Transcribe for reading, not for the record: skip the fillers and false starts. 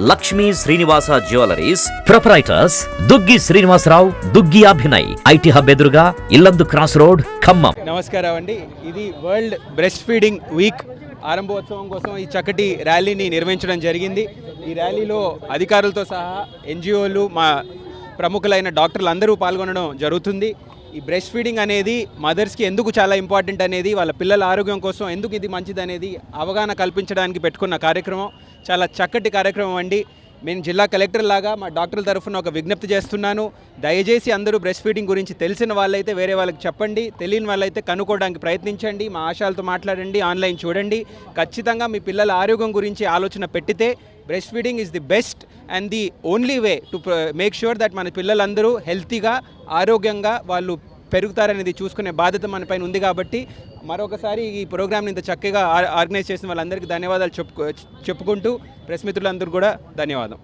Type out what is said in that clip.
Lakshmi Srinivasa jewelleries proprietors Duggi Srinivasarao, Duggi Abhinay, IT hub ఎదురుగా Yellandu cross road, Khammam. నమస్కారం అండి. ఇది వరల్డ్ బ్రెస్ట్ ఫీడింగ్ వీక్ ఆరంభోత్సవం కోసం ఈ చక్కటి ర్యాలీని నిర్వహించడం జరిగింది. ఈ ర్యాలీలో అధికారులతో సహా ఎన్జిఓలు, మా ప్రముఖులైన డాక్టర్లు అందరూ పాల్గొనడం జరుగుతుంది. ఈ బ్రెస్ట్ ఫీడింగ్ అనేది మదర్స్కి ఎందుకు చాలా ఇంపార్టెంట్ అనేది, వాళ్ళ పిల్లల ఆరోగ్యం కోసం ఎందుకు ఇది మంచిది అనేది అవగాహన కల్పించడానికి పెట్టుకున్న కార్యక్రమం. చాలా చక్కటి కార్యక్రమం అండి. నేను జిల్లా కలెక్టర్ లాగా మా డాక్టర్ల తరఫున ఒక విజ్ఞప్తి చేస్తున్నాను. దయచేసి అందరూ బ్రెస్ట్ ఫీడింగ్ గురించి తెలిసిన వాళ్ళైతే వేరే వాళ్ళకి చెప్పండి, తెలియని వాళ్ళైతే కనుక్కోవడానికి ప్రయత్నించండి, మా ఆశాలతో మాట్లాడండి, ఆన్లైన్ చూడండి. ఖచ్చితంగా మీ పిల్లల ఆరోగ్యం గురించి ఆలోచన పెట్టితే breast feeding is the best and the only way to make sure that మన పిల్లలందరూ హెల్తీగా, ఆరోగ్యంగా వాళ్ళు పెరుగుతారనేది చూసుకునే బాధ్యత మన పైన ఉంది. కాబట్టి మరొకసారి ఈ ప్రోగ్రామ్ని ఇంత చక్కగా ఆర్గనైజ్ చేసిన వాళ్ళందరికీ ధన్యవాదాలు చెప్పుకుంటూ ప్రెస్ మిత్రులందరూ కూడా ధన్యవాదం.